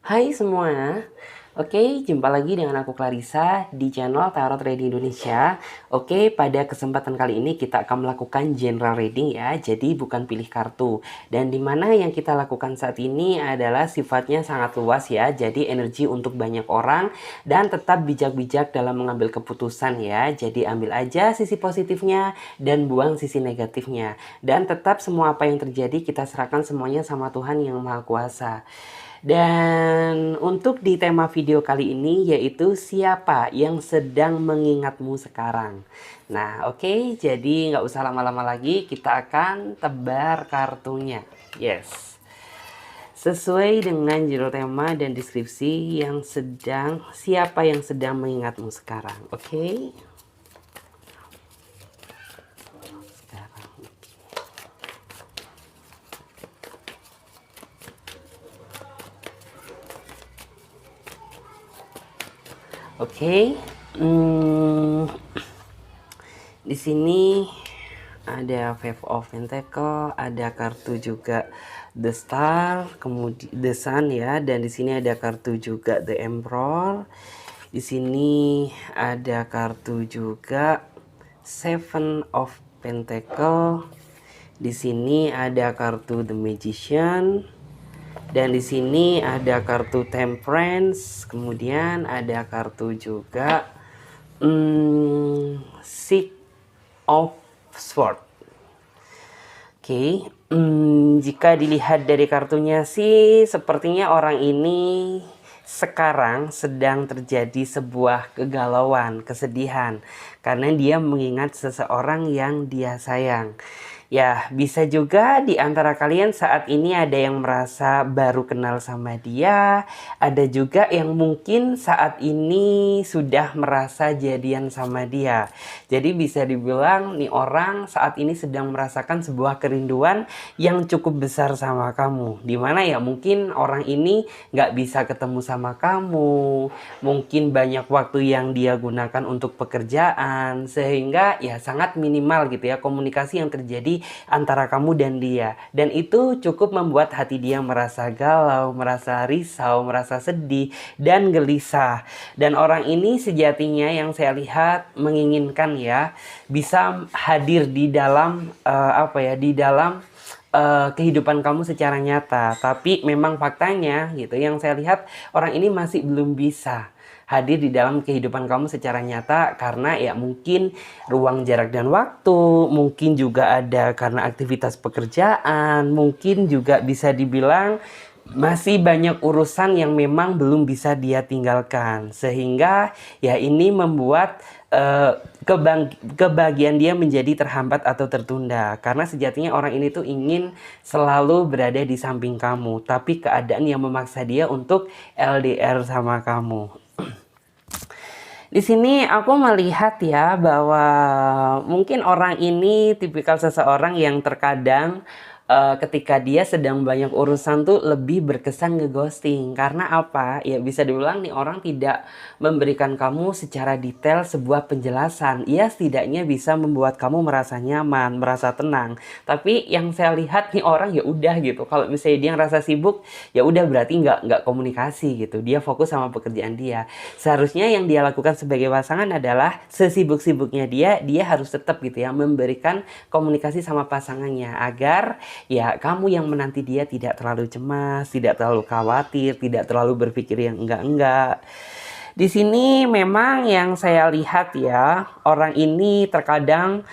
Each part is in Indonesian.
Hai semua, oke, jumpa lagi dengan aku Clarissa di channel Tarot Reading Indonesia. Oke, pada kesempatan kali ini kita akan melakukan general reading ya, jadi bukan pilih kartu. Dan dimana yang kita lakukan saat ini adalah sifatnya sangat luas ya, jadi energi untuk banyak orang dan tetap bijak-bijak dalam mengambil keputusan ya. Jadi ambil aja sisi positifnya dan buang sisi negatifnya. Dan tetap semua apa yang terjadi kita serahkan semuanya sama Tuhan Yang Maha Kuasa. Dan untuk di tema video kali ini yaitu siapa yang sedang mengingatmu sekarang. Nah oke, jadi nggak usah lama-lama lagi, kita akan tebar kartunya. Yes. Sesuai dengan judul tema dan deskripsi siapa yang sedang mengingatmu sekarang. Oke. Oke, di sini ada Five of Pentacle, ada kartu juga The Star, kemudian The Sun ya, dan di sini ada kartu juga The Emperor. Di sini ada kartu juga Seven of Pentacle. Di sini ada kartu The Magician. Dan di sini ada kartu Temperance, kemudian ada kartu juga Six of Swords. Oke, jika dilihat dari kartunya sih, sepertinya orang ini sekarang sedang terjadi sebuah kegalauan, kesedihan, karena dia mengingat seseorang yang dia sayang. Ya, bisa juga di antara kalian saat ini ada yang merasa baru kenal sama dia, ada juga yang mungkin saat ini sudah merasa jadian sama dia. Jadi bisa dibilang nih orang saat ini sedang merasakan sebuah kerinduan yang cukup besar sama kamu. Dimana ya mungkin orang ini nggak bisa ketemu sama kamu, mungkin banyak waktu yang dia gunakan untuk pekerjaan, sehingga ya sangat minimal gitu ya komunikasi yang terjadi antara kamu dan dia. Dan itu cukup membuat hati dia merasa galau, merasa risau, merasa sedih, dan gelisah. Dan orang ini sejatinya yang saya lihat menginginkan ya bisa hadir di dalam kehidupan kamu secara nyata. Tapi memang faktanya gitu yang saya lihat orang ini masih belum bisa hadir di dalam kehidupan kamu secara nyata karena ya mungkin ruang jarak dan waktu, mungkin juga ada karena aktivitas pekerjaan, mungkin juga bisa dibilang masih banyak urusan yang memang belum bisa dia tinggalkan, sehingga ya ini membuat kebahagiaan dia menjadi terhambat atau tertunda karena sejatinya orang ini tuh ingin selalu berada di samping kamu, tapi keadaan yang memaksa dia untuk LDR sama kamu. Di sini aku melihat ya bahwa mungkin orang ini tipikal seseorang yang terkadang ketika dia sedang banyak urusan tuh lebih berkesan ngeghosting. Karena apa? Ya bisa dibilang nih orang tidak memberikan kamu secara detail sebuah penjelasan. Ia setidaknya bisa membuat kamu merasa nyaman, merasa tenang. Tapi yang saya lihat nih orang ya udah gitu. Kalau misalnya dia ngerasa sibuk, ya udah berarti nggak komunikasi gitu. Dia fokus sama pekerjaan dia. Seharusnya yang dia lakukan sebagai pasangan adalah sesibuk-sibuknya dia harus tetap gitu ya memberikan komunikasi sama pasangannya agar ya kamu yang menanti dia tidak terlalu cemas, tidak terlalu khawatir, tidak terlalu berpikir yang enggak-enggak. Di sini memang yang saya lihat ya, orang ini terkadang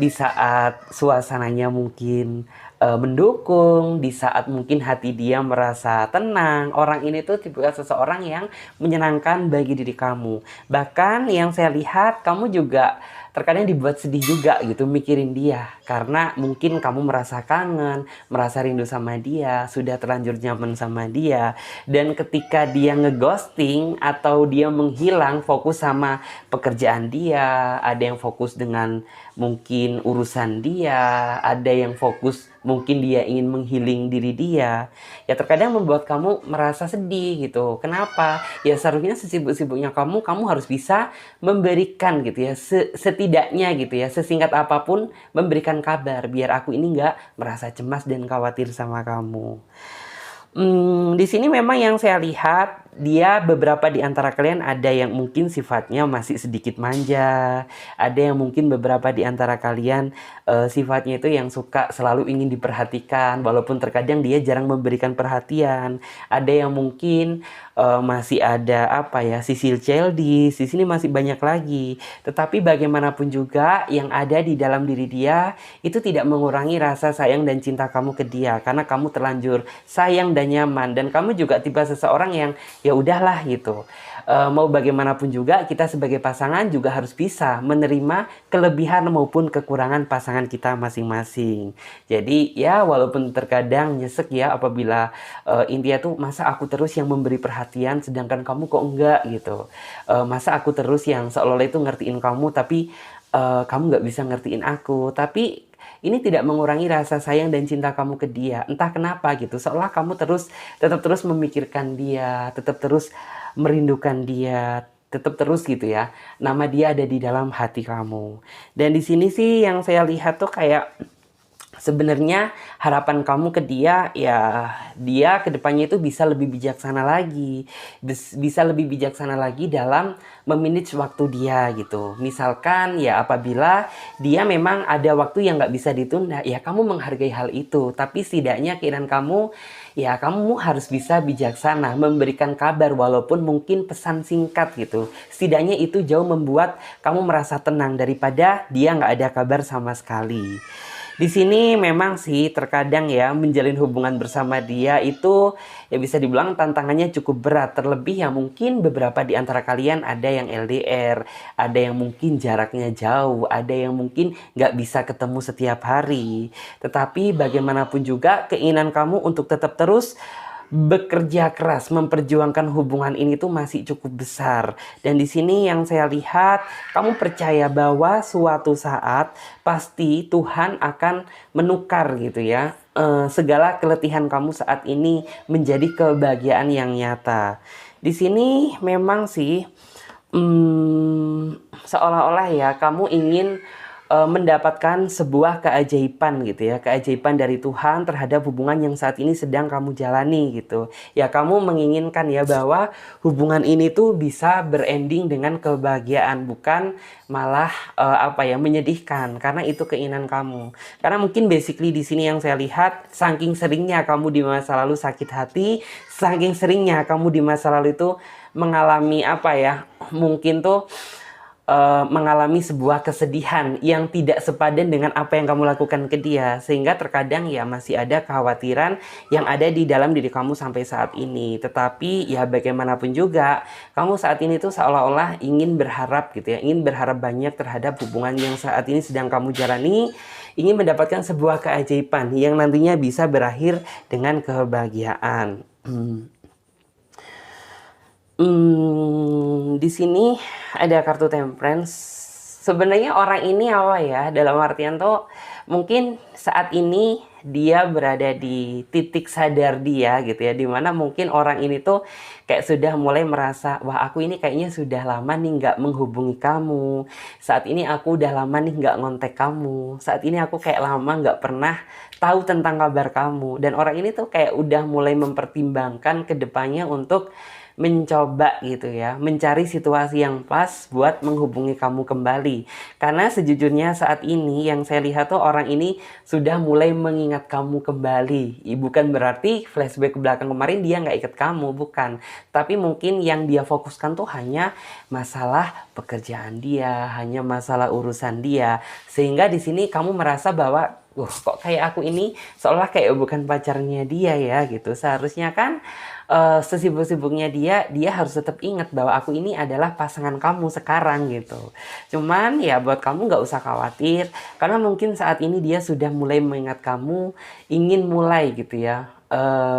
di saat suasananya mungkin mendukung, di saat mungkin hati dia merasa tenang, orang ini tuh tipe seseorang yang menyenangkan bagi diri kamu. Bahkan yang saya lihat kamu juga terkadang dibuat sedih juga gitu mikirin dia karena mungkin kamu merasa kangen, merasa rindu sama dia, sudah terlanjur nyaman sama dia, dan ketika dia ngeghosting atau dia menghilang fokus sama pekerjaan dia, ada yang fokus dengan mungkin urusan dia, ada yang fokus mungkin dia ingin menghealing diri dia, ya terkadang membuat kamu merasa sedih gitu. Kenapa? Ya seharusnya sesibuk-sibuknya kamu harus bisa memberikan gitu ya, setidaknya gitu ya, sesingkat apapun memberikan kabar biar aku ini nggak merasa cemas dan khawatir sama kamu. Di sini memang yang saya lihat, dia beberapa di antara kalian ada yang mungkin sifatnya masih sedikit manja, ada yang mungkin beberapa di antara kalian sifatnya itu yang suka selalu ingin diperhatikan, walaupun terkadang dia jarang memberikan perhatian. Ada yang mungkin masih ada apa ya, sisi childish, di sini masih banyak lagi. Tetapi bagaimanapun juga yang ada di dalam diri dia itu tidak mengurangi rasa sayang dan cinta kamu ke dia, karena kamu terlanjur sayang dan nyaman, dan kamu juga tipe seseorang yang ya udahlah gitu. Mau bagaimanapun juga kita sebagai pasangan juga harus bisa menerima kelebihan maupun kekurangan pasangan kita masing-masing. Jadi ya walaupun terkadang nyesek ya apabila intinya tuh masa aku terus yang memberi perhatian sedangkan kamu kok enggak gitu. Masa aku terus yang seolah-olah itu ngertiin kamu tapi kamu nggak bisa ngertiin aku. Tapi ini tidak mengurangi rasa sayang dan cinta kamu ke dia. Entah kenapa gitu, seolah kamu tetap terus memikirkan dia, tetap terus merindukan dia, tetap terus gitu ya. Nama dia ada di dalam hati kamu. Dan di sini sih yang saya lihat tuh kayak sebenarnya harapan kamu ke dia ya dia kedepannya itu bisa lebih bijaksana lagi, bisa lebih bijaksana lagi dalam memanage waktu dia gitu. Misalkan ya apabila dia memang ada waktu yang nggak bisa ditunda, ya kamu menghargai hal itu. Tapi setidaknya keinginan kamu ya kamu harus bisa bijaksana memberikan kabar walaupun mungkin pesan singkat gitu. Setidaknya itu jauh membuat kamu merasa tenang daripada dia nggak ada kabar sama sekali. Di sini memang sih terkadang ya menjalin hubungan bersama dia itu ya bisa dibilang tantangannya cukup berat. Terlebih ya mungkin beberapa di antara kalian ada yang LDR, ada yang mungkin jaraknya jauh, ada yang mungkin nggak bisa ketemu setiap hari. Tetapi bagaimanapun juga keinginan kamu untuk tetap terus bekerja keras memperjuangkan hubungan ini tuh masih cukup besar. Dan di sini yang saya lihat, kamu percaya bahwa suatu saat pasti Tuhan akan menukar gitu ya, segala keletihan kamu saat ini menjadi kebahagiaan yang nyata. Di sini memang sih seolah-olah ya kamu ingin mendapatkan sebuah keajaiban gitu ya, keajaiban dari Tuhan terhadap hubungan yang saat ini sedang kamu jalani gitu. Ya kamu menginginkan ya bahwa hubungan ini tuh bisa berending dengan kebahagiaan, bukan malah apa ya menyedihkan, karena itu keinginan kamu. Karena mungkin basically di sini yang saya lihat, saking seringnya kamu di masa lalu sakit hati, saking seringnya kamu di masa lalu itu mengalami apa ya, mungkin tuh mengalami sebuah kesedihan yang tidak sepadan dengan apa yang kamu lakukan ke dia, sehingga terkadang ya masih ada kekhawatiran yang ada di dalam diri kamu sampai saat ini. Tetapi ya bagaimanapun juga kamu saat ini tuh seolah-olah ingin berharap gitu ya, ingin berharap banyak terhadap hubungan yang saat ini sedang kamu jalani, ingin mendapatkan sebuah keajaiban yang nantinya bisa berakhir dengan kebahagiaan. Di sini ada kartu Temperance. Sebenarnya orang ini apa ya? Dalam artian tuh mungkin saat ini dia berada di titik sadar dia gitu ya, dimana mungkin orang ini tuh kayak sudah mulai merasa, wah aku ini kayaknya sudah lama nih nggak menghubungi kamu, saat ini aku udah lama nih nggak ngontek kamu, saat ini aku kayak lama nggak pernah tahu tentang kabar kamu. Dan orang ini tuh kayak udah mulai mempertimbangkan kedepannya untuk mencoba gitu ya, mencari situasi yang pas buat menghubungi kamu kembali. Karena sejujurnya saat ini yang saya lihat tuh orang ini sudah mulai mengingat kamu kembali. Bukan berarti flashback ke belakang kemarin dia nggak ingat kamu, bukan. Tapi mungkin yang dia fokuskan tuh hanya masalah pekerjaan dia, hanya masalah urusan dia. Sehingga di sini kamu merasa bahwa kok kayak aku ini seolah kayak bukan pacarnya dia ya gitu. Seharusnya kan sesibuk-sibuknya dia harus tetap ingat bahwa aku ini adalah pasangan kamu sekarang gitu. Cuman ya buat kamu nggak usah khawatir, karena mungkin saat ini dia sudah mulai mengingat kamu, ingin mulai gitu ya,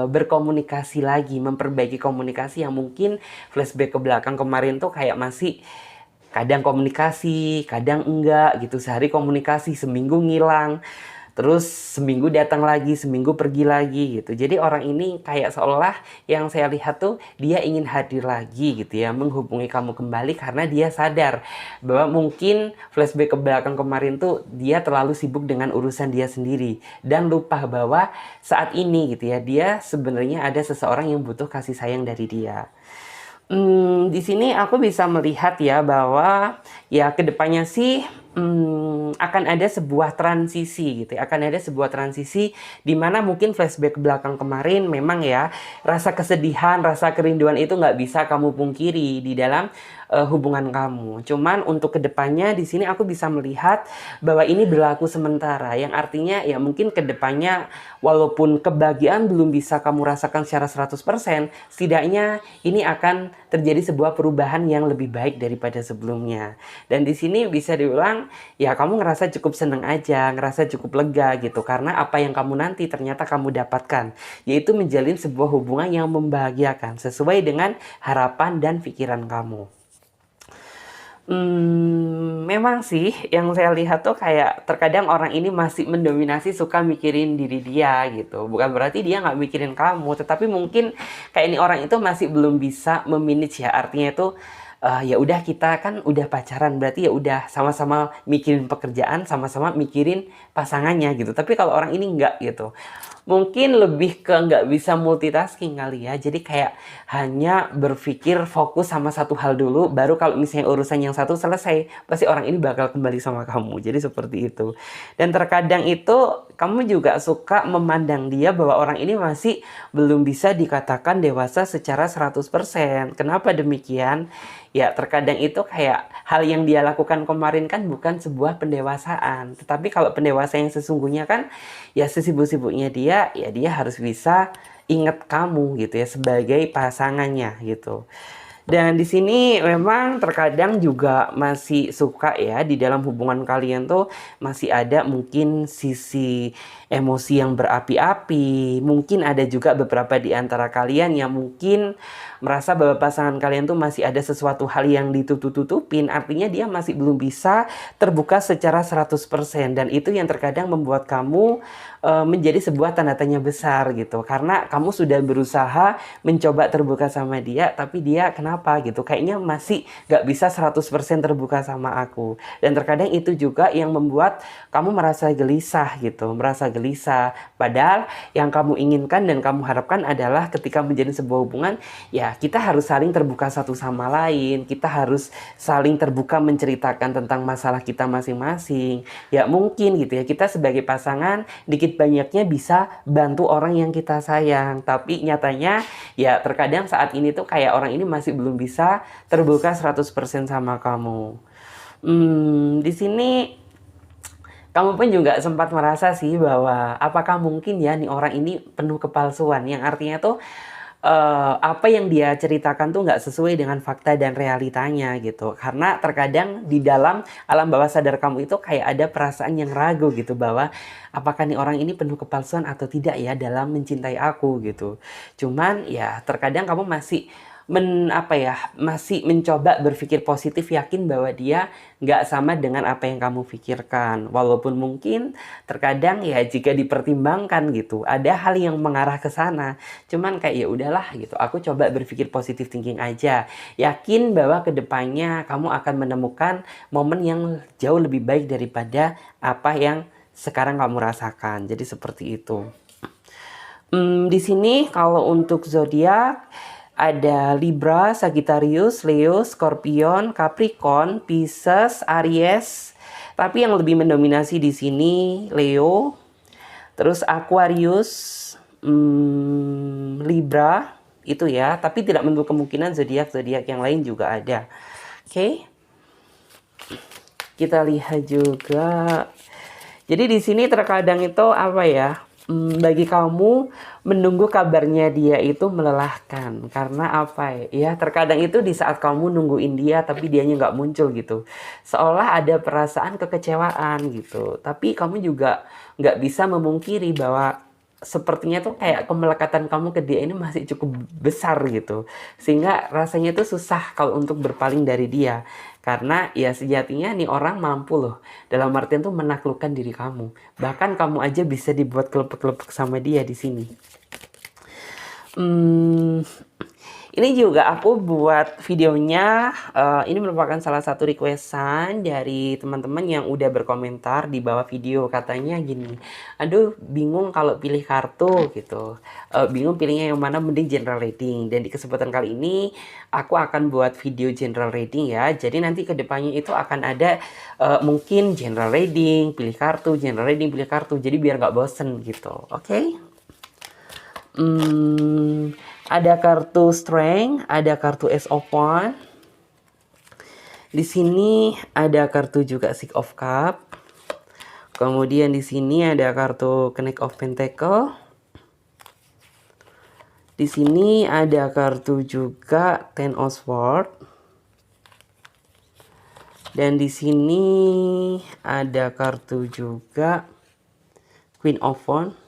berkomunikasi lagi, memperbaiki komunikasi yang mungkin flashback ke belakang kemarin tuh kayak masih kadang komunikasi, kadang enggak gitu, sehari komunikasi, seminggu ngilang. terus seminggu datang lagi, seminggu pergi lagi gitu. Jadi orang ini kayak seolah yang saya lihat tuh dia ingin hadir lagi gitu ya, menghubungi kamu kembali karena dia sadar bahwa mungkin flashback ke belakang kemarin tuh dia terlalu sibuk dengan urusan dia sendiri dan lupa bahwa saat ini gitu ya dia sebenarnya ada seseorang yang butuh kasih sayang dari dia. Di sini aku bisa melihat ya bahwa ya kedepannya sih akan ada sebuah transisi gitu ya. Akan ada sebuah transisi di mana mungkin flashback ke belakang kemarin memang ya rasa kesedihan, rasa kerinduan itu nggak bisa kamu pungkiri di dalam hubungan kamu. Cuman untuk kedepannya di sini aku bisa melihat bahwa ini berlaku sementara, yang artinya ya mungkin kedepannya walaupun kebahagiaan belum bisa kamu rasakan secara 100%, setidaknya ini akan terjadi sebuah perubahan yang lebih baik daripada sebelumnya. Dan di sini bisa diulang, ya kamu ngerasa cukup seneng aja, ngerasa cukup lega gitu, karena apa yang kamu nanti ternyata kamu dapatkan, yaitu menjalin sebuah hubungan yang membahagiakan sesuai dengan harapan dan pikiran kamu. Memang sih yang saya lihat tuh kayak terkadang orang ini masih mendominasi suka mikirin diri dia gitu. Bukan berarti dia nggak mikirin kamu, tetapi mungkin kayak ini orang itu masih belum bisa memanage ya. Artinya itu ya udah kita kan udah pacaran berarti ya udah sama-sama mikirin pekerjaan, sama-sama mikirin pasangannya gitu. Tapi kalau orang ini nggak gitu. Mungkin lebih ke nggak bisa multitasking kali ya. Jadi kayak hanya berpikir fokus sama satu hal dulu, baru kalau misalnya urusan yang satu selesai, pasti orang ini bakal kembali sama kamu. Jadi seperti itu. Dan terkadang itu kamu juga suka memandang dia bahwa orang ini masih belum bisa dikatakan dewasa secara 100%. Kenapa demikian? Ya terkadang itu kayak hal yang dia lakukan kemarin kan bukan sebuah pendewasaan. Tetapi kalau pendewasaan yang sesungguhnya kan ya sesibuk-sibuknya dia, ya dia harus bisa ingat kamu gitu ya sebagai pasangannya gitu. Dan di sini memang terkadang juga masih suka ya di dalam hubungan kalian tuh masih ada mungkin sisi emosi yang berapi-api. Mungkin ada juga beberapa di antara kalian yang mungkin merasa bahwa pasangan kalian tuh masih ada sesuatu hal yang ditutup-tutupin. Artinya dia masih belum bisa terbuka secara 100%. Dan itu yang terkadang membuat kamu menjadi sebuah tanda tanya besar gitu. Karena kamu sudah berusaha mencoba terbuka sama dia, tapi dia kenapa gitu? Kayaknya masih gak bisa 100% terbuka sama aku. Dan terkadang itu juga yang membuat kamu merasa gelisah gitu. Merasa gelisah. Padahal yang kamu inginkan dan kamu harapkan adalah ketika menjadi sebuah hubungan, ya kita harus saling terbuka satu sama lain. Kita harus saling terbuka menceritakan tentang masalah kita masing-masing. Ya mungkin gitu ya, kita sebagai pasangan dikit banyaknya bisa bantu orang yang kita sayang. Tapi nyatanya ya terkadang saat ini tuh kayak orang ini masih belum bisa terbuka 100% sama kamu. Di sini kamu pun juga sempat merasa sih bahwa apakah mungkin ya nih orang ini penuh kepalsuan, yang artinya tuh apa yang dia ceritakan tuh nggak sesuai dengan fakta dan realitanya gitu. Karena terkadang di dalam alam bawah sadar kamu itu kayak ada perasaan yang ragu gitu bahwa apakah nih orang ini penuh kepalsuan atau tidak ya dalam mencintai aku gitu. Cuman ya terkadang kamu masih masih mencoba berpikir positif, yakin bahwa dia nggak sama dengan apa yang kamu pikirkan. Walaupun mungkin terkadang ya jika dipertimbangkan gitu, ada hal yang mengarah ke sana. Cuman kayak ya udahlah gitu, aku coba berpikir positif thinking aja. Yakin bahwa kedepannya kamu akan menemukan momen yang jauh lebih baik daripada apa yang sekarang kamu rasakan. Jadi seperti itu. Di sini kalau untuk zodiak ada Libra, Sagittarius, Leo, Scorpion, Capricorn, Pisces, Aries. Tapi yang lebih mendominasi di sini Leo, terus Aquarius, Libra itu ya. Tapi tidak menutup kemungkinan zodiak-zodiak yang lain juga ada. Oke. Kita lihat juga. Jadi di sini terkadang itu apa ya? Bagi kamu menunggu kabarnya dia itu melelahkan. Karena apa ya? Terkadang itu di saat kamu nungguin dia tapi dianya nggak muncul gitu, seolah ada perasaan kekecewaan gitu. Tapi kamu juga nggak bisa memungkiri bahwa sepertinya tuh kayak kemelekatan kamu ke dia ini masih cukup besar gitu, sehingga rasanya itu susah kalau untuk berpaling dari dia. Karena ya sejatinya nih orang mampu loh, dalam artian tuh menaklukkan diri kamu. Bahkan kamu aja bisa dibuat kelepek-kelepek sama dia di sini. Ini juga aku buat videonya, ini merupakan salah satu requestan dari teman-teman yang udah berkomentar di bawah video. Katanya gini, aduh bingung kalau pilih kartu gitu, bingung pilihnya yang mana, mending general reading. Dan di kesempatan kali ini aku akan buat video general reading ya. Jadi nanti kedepannya itu akan ada mungkin general reading, pilih kartu, general reading, pilih kartu. Jadi biar nggak bosen gitu, oke? Ada kartu Strength, ada kartu Ace of Wands. Di sini ada kartu juga Six of Cups. Kemudian di sini ada kartu Knight of Pentacle. Di sini ada kartu juga Ten of Swords. Dan di sini ada kartu juga Queen of Wands.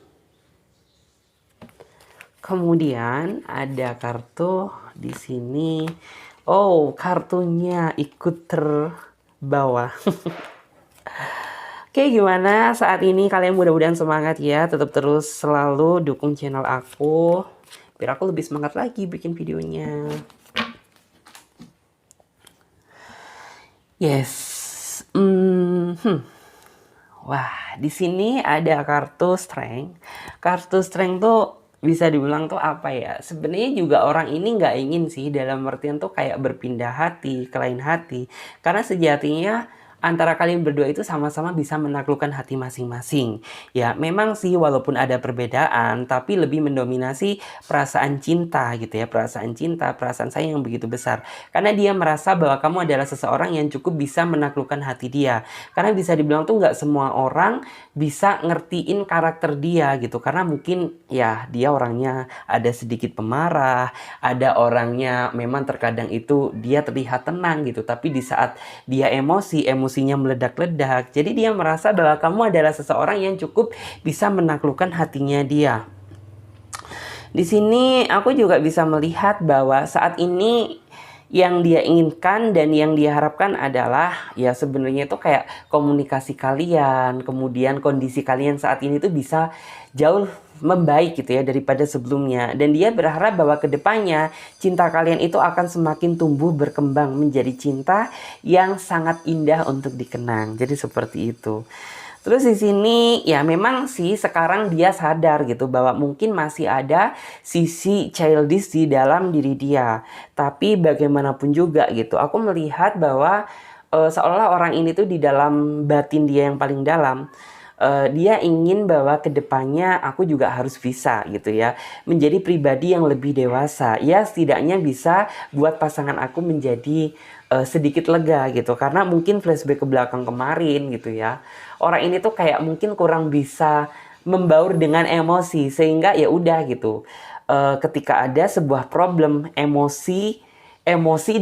Kemudian ada kartu di sini. Oh, kartunya ikut terbawa. Oke, gimana saat ini kalian? Mudah-mudahan semangat ya. Tetap terus selalu dukung channel aku biar aku lebih semangat lagi bikin videonya. Yes. Wah, di sini ada kartu Strength. Kartu Strength tuh bisa dibilang tuh apa ya, sebenarnya juga orang ini nggak ingin sih, dalam artian tuh kayak berpindah hati ke lain hati, karena sejatinya antara kalian berdua itu sama-sama bisa menaklukkan hati masing-masing. Ya memang sih walaupun ada perbedaan, tapi lebih mendominasi perasaan cinta gitu ya, perasaan cinta, perasaan sayang yang begitu besar. Karena dia merasa bahwa kamu adalah seseorang yang cukup bisa menaklukkan hati dia. Karena bisa dibilang tuh nggak semua orang bisa ngertiin karakter dia gitu. Karena mungkin ya dia orangnya ada sedikit pemarah, ada orangnya memang terkadang itu dia terlihat tenang gitu, tapi di saat dia emosinya meledak-ledak. Jadi dia merasa bahwa kamu adalah seseorang yang cukup bisa menaklukkan hatinya dia. Di sini aku juga bisa melihat bahwa saat ini yang dia inginkan dan yang dia harapkan adalah ya sebenarnya itu kayak komunikasi kalian, kemudian kondisi kalian saat ini tuh bisa jauh membaik gitu ya daripada sebelumnya. Dan dia berharap bahwa kedepannya cinta kalian itu akan semakin tumbuh berkembang menjadi cinta yang sangat indah untuk dikenang. Jadi seperti itu. Terus di sini ya memang sih sekarang dia sadar gitu bahwa mungkin masih ada sisi childish di dalam diri dia. Tapi bagaimanapun juga gitu, aku melihat bahwa seolah orang ini tuh di dalam batin dia yang paling dalam, dia ingin bahwa kedepannya aku juga harus bisa gitu ya menjadi pribadi yang lebih dewasa. Ya setidaknya bisa buat pasangan aku menjadi sedikit lega gitu, karena mungkin flashback ke belakang kemarin gitu ya, orang ini tuh kayak mungkin kurang bisa membaur dengan emosi, sehingga ya udah gitu, ketika ada sebuah problem, emosi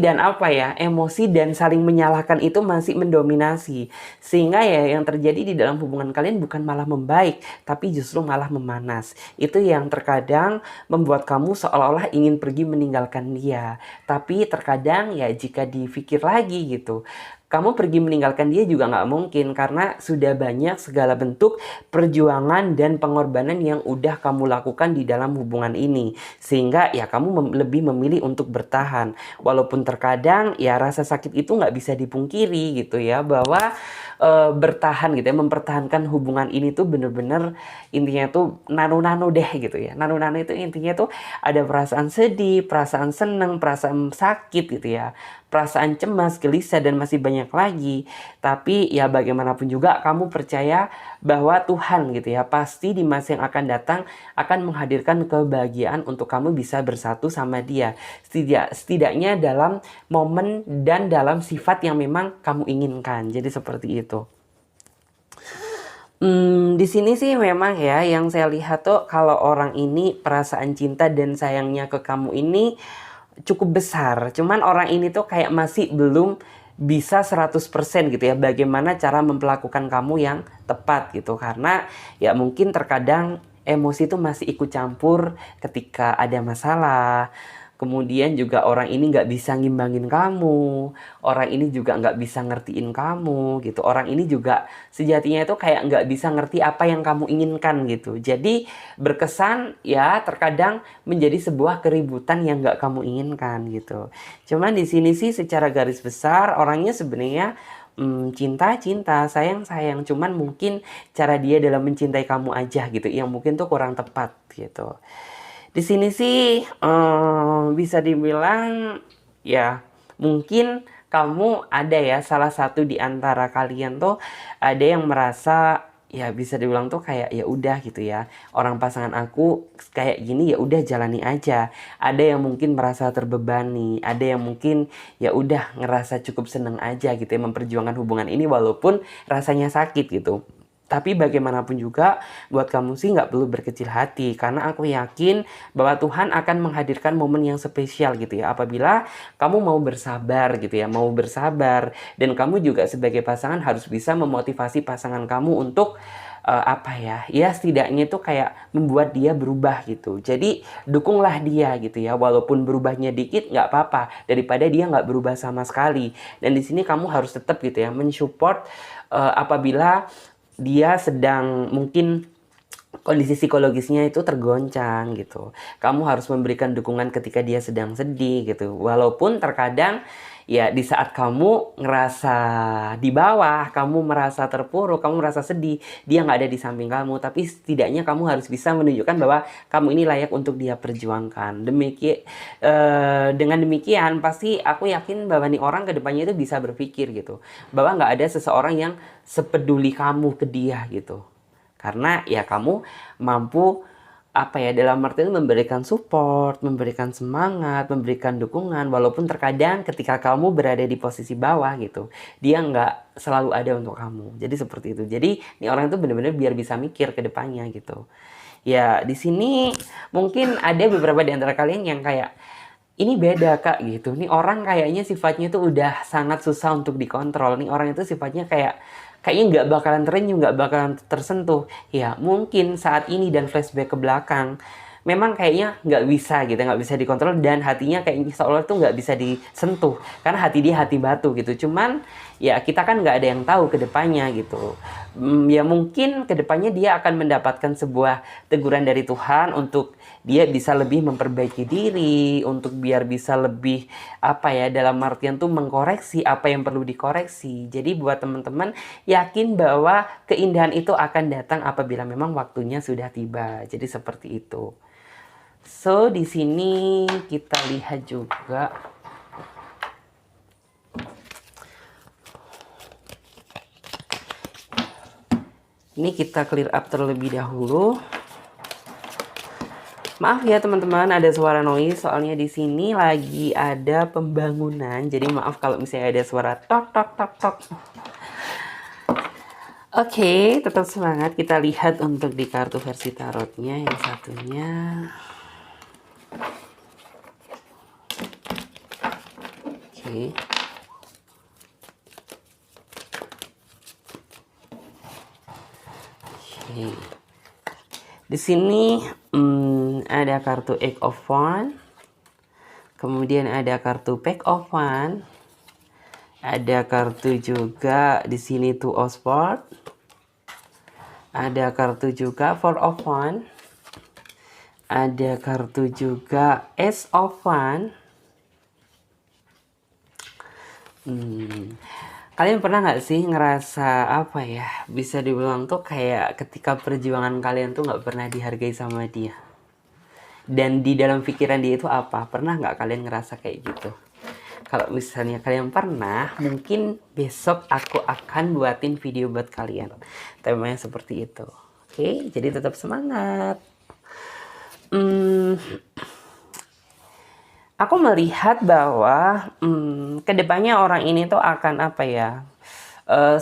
dan apa ya, emosi dan saling menyalahkan itu masih mendominasi, sehingga ya yang terjadi di dalam hubungan kalian bukan malah membaik tapi justru malah memanas. Itu yang terkadang membuat kamu seolah-olah ingin pergi meninggalkan dia, tapi terkadang ya jika dipikir lagi gitu, kamu pergi meninggalkan dia juga nggak mungkin, karena sudah banyak segala bentuk perjuangan dan pengorbanan yang udah kamu lakukan di dalam hubungan ini, sehingga ya kamu lebih memilih untuk bertahan. Walaupun terkadang ya rasa sakit itu nggak bisa dipungkiri gitu ya, bahwa bertahan gitu ya, mempertahankan hubungan ini tuh bener-bener intinya tuh nano-nano deh gitu ya. Nano-nano itu intinya tuh ada perasaan sedih, perasaan seneng, perasaan sakit gitu ya, perasaan cemas, gelisah, dan masih banyak lagi. Tapi ya bagaimanapun juga kamu percaya bahwa Tuhan gitu ya pasti di masa yang akan datang akan menghadirkan kebahagiaan untuk kamu bisa bersatu sama dia. Setidaknya dalam momen dan dalam sifat yang memang kamu inginkan. Jadi seperti itu. Di sini sih memang ya yang saya lihat tuh kalau orang ini perasaan cinta dan sayangnya ke kamu ini cukup besar. Cuman orang ini tuh kayak masih belum bisa 100% gitu ya bagaimana cara memperlakukan kamu yang tepat gitu. Karena ya mungkin terkadang emosi itu masih ikut campur ketika ada masalah. Kemudian juga orang ini nggak bisa ngimbangin kamu, orang ini juga nggak bisa ngertiin kamu gitu. Orang ini juga sejatinya itu kayak nggak bisa ngerti apa yang kamu inginkan gitu. Jadi berkesan ya terkadang menjadi sebuah keributan yang nggak kamu inginkan gitu. Cuman di sini sih secara garis besar orangnya sebenarnya cinta, sayang, cuman mungkin cara dia dalam mencintai kamu aja gitu, yang mungkin tuh kurang tepat gitu. Di sini sih bisa dibilang ya mungkin kamu ada ya salah satu di antara kalian tuh ada yang merasa ya bisa dibilang tuh kayak ya udah gitu ya, orang pasangan aku kayak gini ya udah jalani aja. Ada yang mungkin merasa terbebani, ada yang mungkin ya udah ngerasa cukup seneng aja gitu ya memperjuangkan hubungan ini walaupun rasanya sakit gitu. Tapi bagaimanapun juga buat kamu sih nggak perlu berkecil hati, karena aku yakin bahwa Tuhan akan menghadirkan momen yang spesial gitu ya apabila kamu mau bersabar gitu ya, mau bersabar, dan kamu juga sebagai pasangan harus bisa memotivasi pasangan kamu untuk apa ya, ya setidaknya itu kayak membuat dia berubah gitu. Jadi dukunglah dia gitu ya, walaupun berubahnya dikit nggak apa-apa daripada dia nggak berubah sama sekali. Dan di sini kamu harus tetap gitu ya mensupport apabila dia sedang mungkin kondisi psikologisnya itu tergoncang gitu. Kamu harus memberikan dukungan ketika dia sedang sedih gitu. Walaupun terkadang ya di saat kamu ngerasa di bawah, kamu merasa terpuruk, kamu merasa sedih, dia nggak ada di samping kamu. Tapi setidaknya kamu harus bisa menunjukkan bahwa kamu ini layak untuk dia perjuangkan. Dengan demikian pasti aku yakin bahwa nih orang kedepannya itu bisa berpikir gitu, bahwa nggak ada seseorang yang sepeduli kamu ke dia gitu. Karena ya kamu mampu apa ya, dalam artian memberikan support, memberikan semangat, memberikan dukungan, walaupun terkadang ketika kamu berada di posisi bawah gitu, dia nggak selalu ada untuk kamu. Jadi seperti itu. Jadi ini orang itu benar-benar biar bisa mikir ke depannya gitu. Ya di sini mungkin ada beberapa di antara kalian yang kayak ini beda kak gitu. Nih orang kayaknya sifatnya tuh udah sangat susah untuk dikontrol. Nih orang itu sifatnya kayaknya nggak bakalan terenyuh, nggak bakalan tersentuh. Ya mungkin saat ini dan flashback ke belakang, memang kayaknya nggak bisa gitu, nggak bisa dikontrol, dan hatinya kayaknya seolah tuh nggak bisa disentuh karena hati dia hati batu gitu. Cuman ya kita kan nggak ada yang tahu ke depannya gitu. Ya mungkin ke depannya dia akan mendapatkan sebuah teguran dari Tuhan untuk dia bisa lebih memperbaiki diri, untuk biar bisa lebih apa ya, dalam artian tuh mengkoreksi apa yang perlu dikoreksi. Jadi buat teman-teman yakin bahwa keindahan itu akan datang apabila memang waktunya sudah tiba. Jadi seperti itu. So, di sini kita lihat juga ini kita clear up terlebih dahulu. Maaf ya teman-teman, ada suara noise soalnya di sini lagi ada pembangunan. Jadi maaf kalau misalnya ada suara tok tok tok tok. Oke, tetap semangat. Kita lihat untuk di kartu versi tarotnya yang satunya. Oke. Oke. Di sini ada kartu Eight of Wands, kemudian ada kartu Pack of Wands, ada kartu juga di sini Two of Swords, ada kartu juga Four of Wands, ada kartu juga Ace of Wands. Kalian pernah nggak sih ngerasa apa ya, bisa dibilang tuh kayak ketika perjuangan kalian tuh nggak pernah dihargai sama dia, dan di dalam pikiran dia itu apa? Pernah nggak kalian ngerasa kayak gitu? Kalau misalnya kalian pernah, mungkin besok aku akan buatin video buat kalian temanya seperti itu. Oke, jadi tetap semangat. Aku melihat bahwa kedepannya orang ini tuh akan apa ya,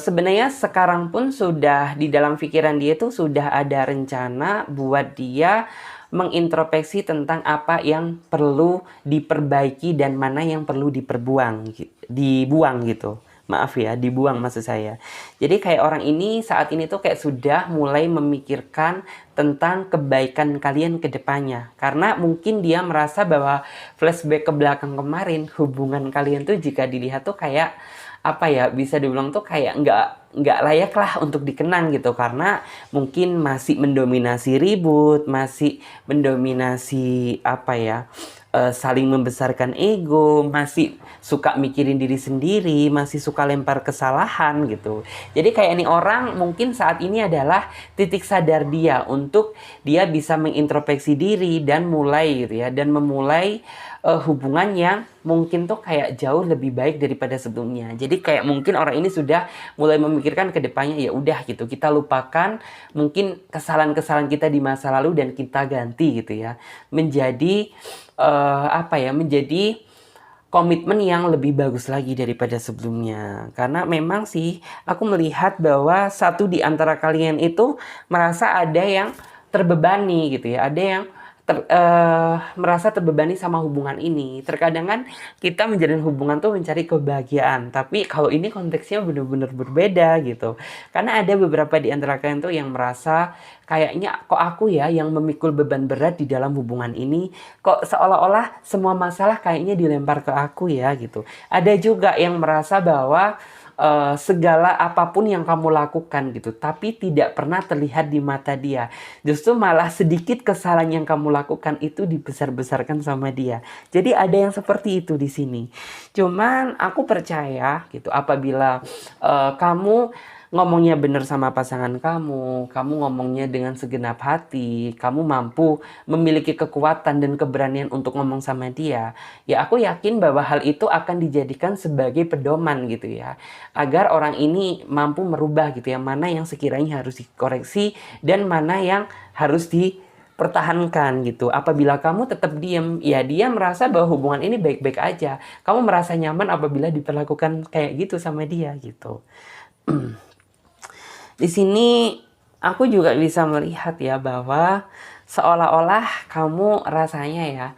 sebenarnya sekarang pun sudah di dalam pikiran dia tuh sudah ada rencana buat dia mengintrospeksi tentang apa yang perlu diperbaiki dan mana yang perlu dibuang gitu. Maaf ya, dibuang maksud saya. Jadi kayak orang ini saat ini tuh kayak sudah mulai memikirkan tentang kebaikan kalian ke depannya. Karena mungkin dia merasa bahwa flashback ke belakang kemarin, hubungan kalian tuh jika dilihat tuh kayak apa ya, bisa dibilang tuh kayak nggak layak lah untuk dikenang gitu, karena mungkin masih mendominasi ribut, masih mendominasi apa ya, saling membesarkan ego, masih suka mikirin diri sendiri, masih suka lempar kesalahan gitu. Jadi kayak ini orang mungkin saat ini adalah titik sadar dia untuk dia bisa mengintrospeksi diri dan mulai gitu ya, dan memulai hubungan yang mungkin tuh kayak jauh lebih baik daripada sebelumnya. Jadi kayak mungkin orang ini sudah mulai memikirkan ke depannya, ya udah gitu, kita lupakan mungkin kesalahan-kesalahan kita di masa lalu dan kita ganti gitu ya, menjadi apa ya, menjadi komitmen yang lebih bagus lagi daripada sebelumnya. Karena memang sih aku melihat bahwa satu di antara kalian itu merasa ada yang terbebani gitu ya, ada yang merasa terbebani sama hubungan ini. Terkadang kan kita menjalin hubungan tuh mencari kebahagiaan, tapi kalau ini konteksnya benar-benar berbeda gitu. Karena ada beberapa di antara kalian tuh yang merasa kayaknya kok aku ya yang memikul beban berat di dalam hubungan ini, kok seolah-olah semua masalah kayaknya dilempar ke aku ya gitu. Ada juga yang merasa bahwa segala apapun yang kamu lakukan gitu, tapi tidak pernah terlihat di mata dia. Justru malah sedikit kesalahan yang kamu lakukan itu dibesar-besarkan sama dia. Jadi ada yang seperti itu di sini. Cuman aku percaya gitu, apabila kamu ngomongnya benar sama pasangan kamu ngomongnya dengan segenap hati, kamu mampu memiliki kekuatan dan keberanian untuk ngomong sama dia, ya aku yakin bahwa hal itu akan dijadikan sebagai pedoman gitu ya, agar orang ini mampu merubah gitu ya, mana yang sekiranya harus dikoreksi dan mana yang harus dipertahankan gitu. Apabila kamu tetap diam, ya dia merasa bahwa hubungan ini baik-baik aja. Kamu merasa nyaman apabila diperlakukan kayak gitu sama dia gitu. Di sini aku juga bisa melihat ya bahwa seolah-olah kamu rasanya ya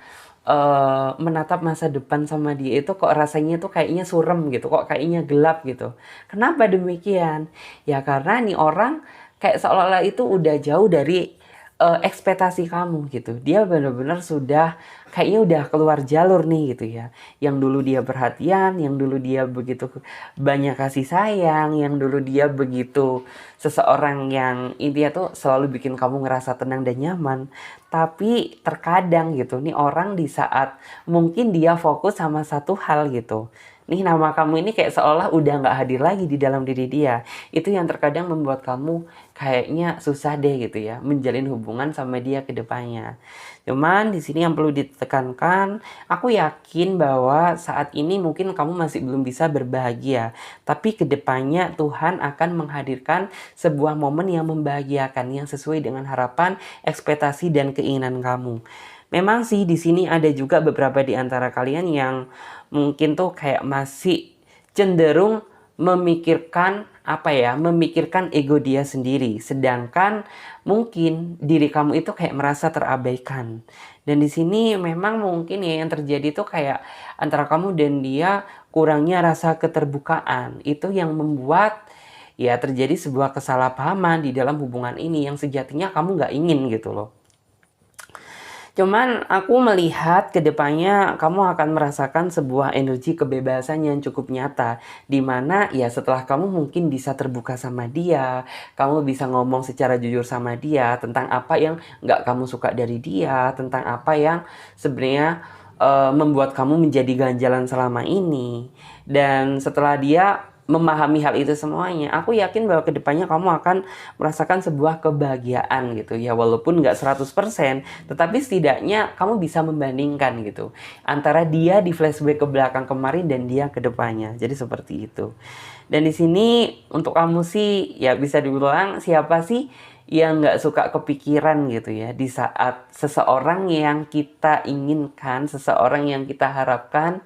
menatap masa depan sama dia itu kok rasanya tuh kayaknya surem gitu, kok kayaknya gelap gitu. Kenapa demikian? Ya karena nih orang kayak seolah-olah itu udah jauh dari ekspektasi kamu gitu. Dia benar-benar sudah kayaknya udah keluar jalur nih gitu ya. Yang dulu dia perhatian, yang dulu dia begitu banyak kasih sayang, yang dulu dia begitu seseorang yang intinya tuh selalu bikin kamu ngerasa tenang dan nyaman. Tapi terkadang gitu, nih orang di saat mungkin dia fokus sama satu hal gitu, nih nama kamu ini kayak seolah udah nggak hadir lagi di dalam diri dia. Itu yang terkadang membuat kamu kayaknya susah deh gitu ya menjalin hubungan sama dia ke depannya. Cuman di sini yang perlu ditekankan, aku yakin bahwa saat ini mungkin kamu masih belum bisa berbahagia, tapi ke depannya Tuhan akan menghadirkan sebuah momen yang membahagiakan yang sesuai dengan harapan, ekspektasi dan keinginan kamu. Memang sih di sini ada juga beberapa di antara kalian yang mungkin tuh kayak masih cenderung memikirkan apa ya, memikirkan ego dia sendiri, sedangkan mungkin diri kamu itu kayak merasa terabaikan. Dan di sini memang mungkin ya yang terjadi tuh kayak antara kamu dan dia kurangnya rasa keterbukaan. Itu yang membuat ya terjadi sebuah kesalahpahaman di dalam hubungan ini yang sejatinya kamu nggak ingin gitu loh. Cuman aku melihat ke depannya kamu akan merasakan sebuah energi kebebasan yang cukup nyata. Dimana ya setelah kamu mungkin bisa terbuka sama dia, kamu bisa ngomong secara jujur sama dia tentang apa yang nggak kamu suka dari dia, tentang apa yang sebenarnya membuat kamu menjadi ganjalan selama ini. Dan setelah dia memahami hal itu semuanya, aku yakin bahwa kedepannya kamu akan merasakan sebuah kebahagiaan gitu ya, walaupun nggak 100%, tetapi setidaknya kamu bisa membandingkan gitu antara dia di flashback ke belakang kemarin dan dia ke depannya. Jadi seperti itu. Dan di sini untuk kamu sih ya bisa dibilang siapa sih yang nggak suka kepikiran gitu ya di saat seseorang yang kita inginkan, seseorang yang kita harapkan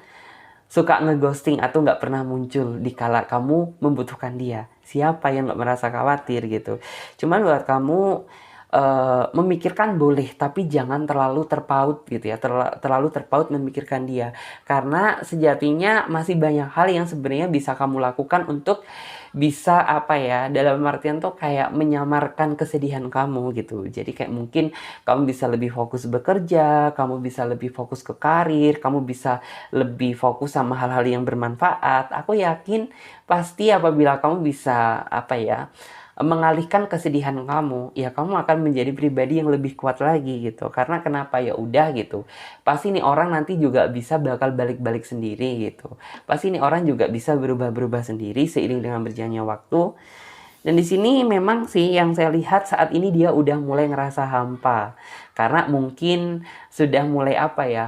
suka ngeghosting atau nggak pernah muncul di kala kamu membutuhkan dia. Siapa yang nggak merasa khawatir gitu. Cuman buat kamu memikirkan boleh, tapi jangan terlalu terpaut gitu ya, terlalu terpaut memikirkan dia. Karena sejatinya masih banyak hal yang sebenarnya bisa kamu lakukan untuk bisa apa ya, dalam artian tuh kayak menyamarkan kesedihan kamu gitu. Jadi kayak mungkin kamu bisa lebih fokus bekerja, kamu bisa lebih fokus ke karir, kamu bisa lebih fokus sama hal-hal yang bermanfaat. Aku yakin pasti apabila kamu bisa apa ya, mengalihkan kesedihan kamu, ya kamu akan menjadi pribadi yang lebih kuat lagi gitu. Karena kenapa, ya udah gitu. Pasti nih orang nanti juga bisa bakal balik-balik sendiri gitu. Pasti nih orang juga bisa berubah-berubah sendiri seiring dengan berjalannya waktu. Dan di sini memang sih yang saya lihat saat ini dia udah mulai ngerasa hampa. Karena mungkin sudah mulai apa ya?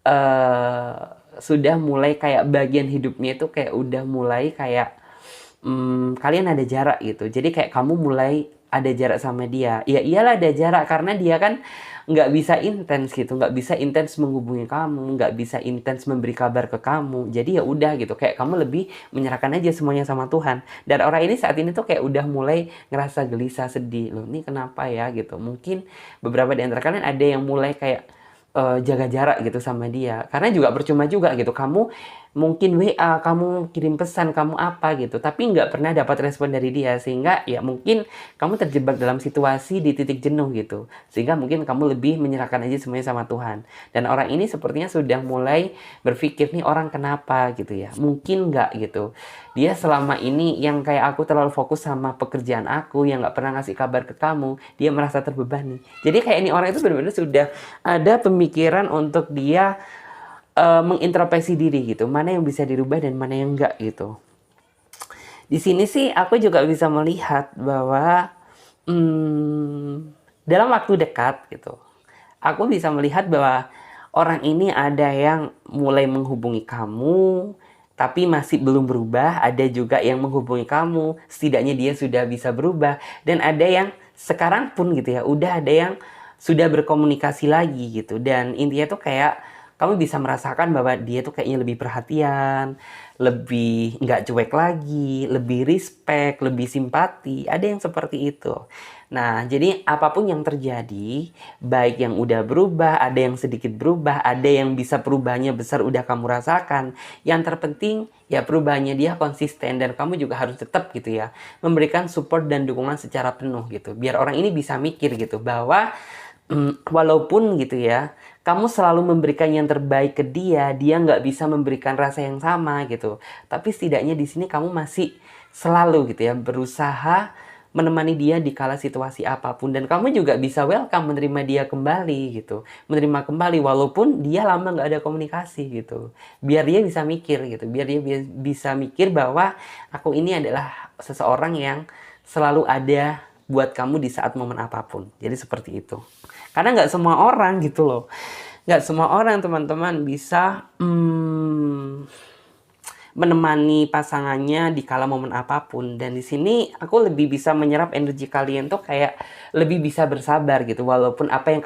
eh Sudah mulai kayak bagian hidupnya itu kayak udah mulai kayak kalian ada jarak gitu. Jadi kayak kamu mulai ada jarak sama dia. Ya iyalah ada jarak karena dia kan nggak bisa intens gitu, nggak bisa intens menghubungi kamu, nggak bisa intens memberi kabar ke kamu. Jadi ya udah gitu, kayak kamu lebih menyerahkan aja semuanya sama Tuhan. Dan orang ini saat ini tuh kayak udah mulai ngerasa gelisah, sedih. Loh, ini kenapa ya gitu. Mungkin beberapa di antara kalian ada yang mulai kayak jaga jarak gitu sama dia. Karena juga percuma juga gitu. Kamu mungkin WA, kamu kirim pesan, kamu apa gitu. Tapi nggak pernah dapat respon dari dia. Sehingga ya mungkin kamu terjebak dalam situasi di titik jenuh gitu. Sehingga mungkin kamu lebih menyerahkan aja semuanya sama Tuhan. Dan orang ini sepertinya sudah mulai berpikir nih orang kenapa gitu ya. Mungkin nggak gitu. Dia selama ini yang kayak aku terlalu fokus sama pekerjaan aku, yang nggak pernah ngasih kabar ke kamu, dia merasa terbebani. Jadi kayak ini orang itu benar-benar sudah ada pemikiran untuk dia mengintrospeksi diri gitu, mana yang bisa dirubah dan mana yang enggak gitu. Di sini sih aku juga bisa melihat bahwa dalam waktu dekat gitu, aku bisa melihat bahwa orang ini ada yang mulai menghubungi kamu, tapi masih belum berubah. Ada juga yang menghubungi kamu, setidaknya dia sudah bisa berubah. Dan ada yang sekarang pun gitu ya, udah ada yang sudah berkomunikasi lagi gitu. Dan intinya tuh kayak kamu bisa merasakan bahwa dia tuh kayaknya lebih perhatian, lebih nggak cuek lagi, lebih respect, lebih simpati. Ada yang seperti itu. Nah, jadi apapun yang terjadi, baik yang udah berubah, ada yang sedikit berubah, ada yang bisa perubahannya besar udah kamu rasakan. Yang terpenting ya perubahannya dia konsisten dan kamu juga harus tetap gitu ya, memberikan support dan dukungan secara penuh gitu. Biar orang ini bisa mikir gitu bahwa walaupun gitu ya, kamu selalu memberikan yang terbaik ke dia, dia nggak bisa memberikan rasa yang sama gitu. Tapi setidaknya di sini kamu masih selalu gitu ya, berusaha menemani dia di kala situasi apapun. Dan kamu juga bisa welcome menerima dia kembali gitu. Menerima kembali walaupun dia lama nggak ada komunikasi gitu. Biar dia bisa mikir gitu. Biar dia bisa mikir bahwa aku ini adalah seseorang yang selalu ada buat kamu di saat momen apapun. Jadi seperti itu. Karena nggak semua orang gitu loh. Nggak semua orang teman-teman bisa menemani pasangannya di kala momen apapun. Dan di sini aku lebih bisa menyerap energi kalian tuh kayak lebih bisa bersabar gitu. Walaupun apa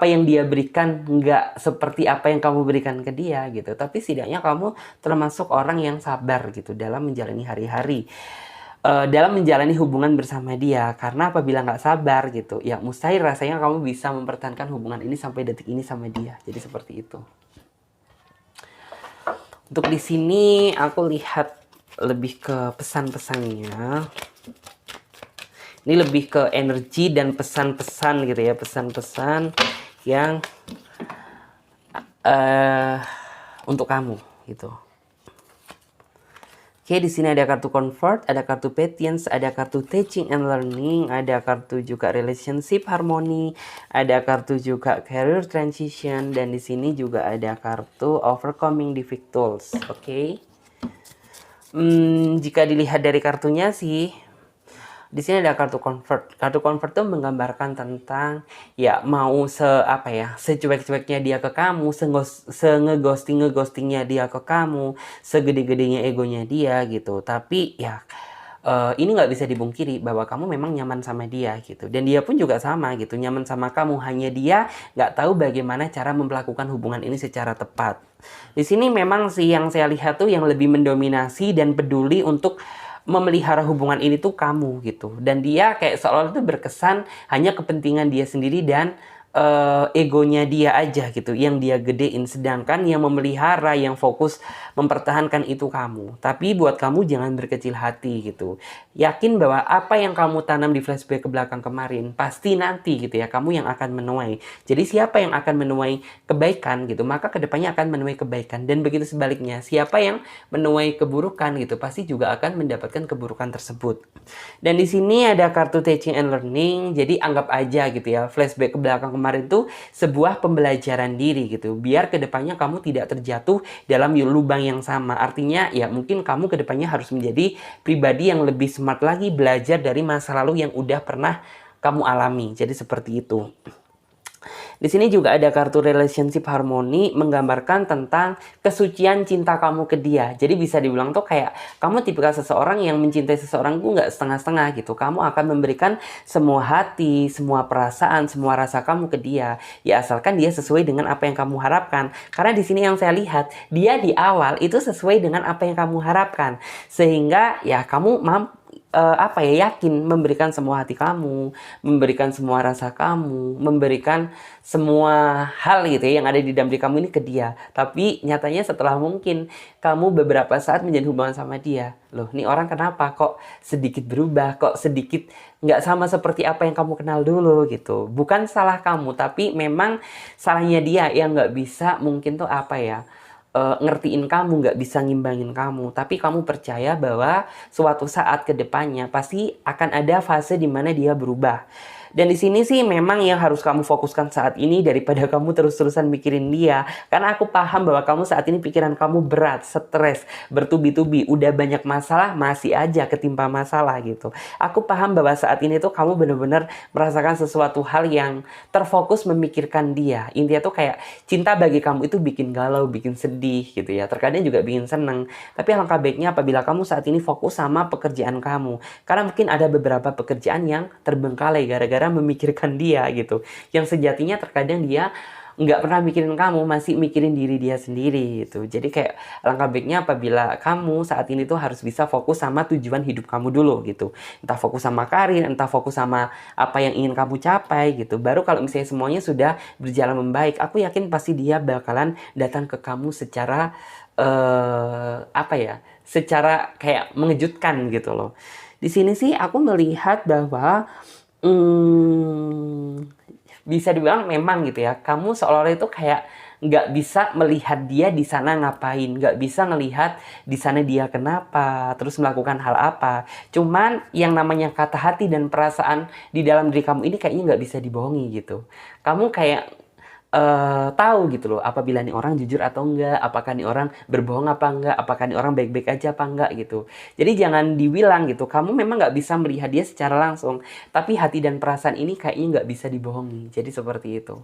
yang dia berikan nggak seperti apa yang kamu berikan ke dia gitu. Tapi setidaknya kamu termasuk orang yang sabar gitu dalam menjalani hari-hari. Dalam menjalani hubungan bersama dia. Karena apabila nggak sabar gitu, ya mustahil rasanya kamu bisa mempertahankan hubungan ini sampai detik ini sama dia. Jadi seperti itu. Untuk di sini aku lihat lebih ke pesan-pesannya. Ini lebih ke energi dan pesan-pesan gitu ya, pesan-pesan yang untuk kamu gitu. Oke, di sini ada kartu comfort, ada kartu patience, ada kartu teaching and learning, ada kartu juga relationship harmony, ada kartu juga career transition, dan di sini juga ada kartu overcoming difficulties. Oke. Jika dilihat dari kartunya sih, di sini ada kartu comfort. Kartu comfort tuh menggambarkan tentang ya mau secuek-cueknya dia ke kamu, ngeghostingnya dia ke kamu, segede-gedenya egonya dia gitu. Tapi ya ini nggak bisa dibungkiri bahwa kamu memang nyaman sama dia gitu. Dan dia pun juga sama gitu, nyaman sama kamu. Hanya dia nggak tahu bagaimana cara memperlakukan hubungan ini secara tepat. Di sini memang sih yang saya lihat tuh yang lebih mendominasi dan peduli untuk memelihara hubungan ini tuh kamu gitu. Dan dia kayak seolah-olah itu berkesan hanya kepentingan dia sendiri dan egonya dia aja gitu yang dia gedein, sedangkan yang memelihara, yang fokus mempertahankan itu kamu. Tapi buat kamu jangan berkecil hati gitu. Yakin bahwa apa yang kamu tanam di flashback ke belakang kemarin pasti nanti gitu ya kamu yang akan menuai. Jadi siapa yang akan menuai kebaikan gitu, maka kedepannya akan menuai kebaikan. Dan begitu sebaliknya, siapa yang menuai keburukan gitu pasti juga akan mendapatkan keburukan tersebut. Dan di sini ada kartu teaching and learning. Jadi anggap aja gitu ya flashback ke belakang kemarin tuh sebuah pembelajaran diri gitu. Biar kedepannya kamu tidak terjatuh dalam lubang yang sama. Artinya ya mungkin kamu kedepannya harus menjadi pribadi yang lebih smart lagi, belajar dari masa lalu yang udah pernah kamu alami. Jadi seperti itu. Di sini juga ada kartu relationship harmony menggambarkan tentang kesucian cinta kamu ke dia. Jadi bisa dibilang tuh kayak kamu tipikal seseorang yang mencintai seseorang tuh nggak setengah-setengah gitu. Kamu akan memberikan semua hati, semua perasaan, semua rasa kamu ke dia. Ya asalkan dia sesuai dengan apa yang kamu harapkan. Karena di sini yang saya lihat, dia di awal itu sesuai dengan apa yang kamu harapkan. Sehingga ya kamu mampu yakin memberikan semua hati kamu, memberikan semua rasa kamu, memberikan semua hal gitu ya yang ada di dalam diri kamu ini ke dia. Tapi nyatanya setelah mungkin kamu beberapa saat menjalin hubungan sama dia, loh nih orang kenapa kok sedikit berubah, kok sedikit nggak sama seperti apa yang kamu kenal dulu gitu. Bukan salah kamu, tapi memang salahnya dia yang nggak bisa mungkin tuh ngertiin kamu, nggak bisa ngimbangin kamu. Tapi kamu percaya bahwa suatu saat ke depannya pasti akan ada fase di mana dia berubah. Dan di sini sih memang yang harus kamu fokuskan saat ini daripada kamu terus-terusan mikirin dia. Karena aku paham bahwa kamu saat ini pikiran kamu berat, stres, bertubi-tubi, udah banyak masalah, masih aja ketimpa masalah gitu. Aku paham bahwa saat ini tuh kamu benar-benar merasakan sesuatu hal yang terfokus memikirkan dia. Intinya tuh kayak cinta bagi kamu itu bikin galau, bikin sedih gitu ya. Terkadang juga bikin seneng. Tapi alangkah baiknya apabila kamu saat ini fokus sama pekerjaan kamu. Karena mungkin ada beberapa pekerjaan yang terbengkalai gara-gara memikirkan dia gitu. Yang sejatinya terkadang dia nggak pernah mikirin kamu, masih mikirin diri dia sendiri gitu. Jadi kayak langkah baiknya apabila kamu saat ini tuh harus bisa fokus sama tujuan hidup kamu dulu gitu. Entah fokus sama karir, entah fokus sama apa yang ingin kamu capai gitu. Baru kalau misalnya semuanya sudah berjalan membaik, aku yakin pasti dia bakalan datang ke kamu secara secara kayak mengejutkan gitu loh. Di sini sih aku melihat bahwa bisa dibilang memang gitu ya, kamu seolah-olah itu kayak nggak bisa melihat dia di sana ngapain, nggak bisa ngelihat di sana dia kenapa, terus melakukan hal apa. Cuman yang namanya kata hati dan perasaan di dalam diri kamu ini kayaknya nggak bisa dibohongi gitu. Kamu kayak tahu gitu loh, apabila nih orang jujur atau enggak, apakah nih orang berbohong apa enggak, apakah nih orang baik-baik aja apa enggak gitu. Jadi jangan dibilang gitu, kamu memang nggak bisa melihat dia secara langsung, tapi hati dan perasaan ini kayaknya nggak bisa dibohongi. Jadi seperti itu.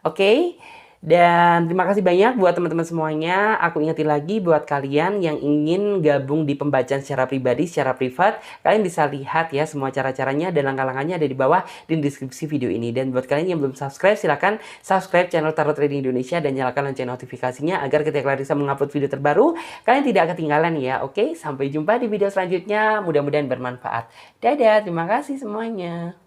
Oke? Dan terima kasih banyak buat teman-teman semuanya. Aku ingetin lagi buat kalian yang ingin gabung di pembacaan secara pribadi, secara privat, kalian bisa lihat ya semua cara-caranya dan langkah-langkahnya ada di bawah di deskripsi video ini. Dan buat kalian yang belum subscribe, silahkan subscribe channel Tarot Trading Indonesia dan nyalakan lonceng notifikasinya agar ketika Clarissa mengupload video terbaru, kalian tidak ketinggalan ya. Oke, sampai jumpa di video selanjutnya. Mudah-mudahan bermanfaat. Dadah, terima kasih semuanya.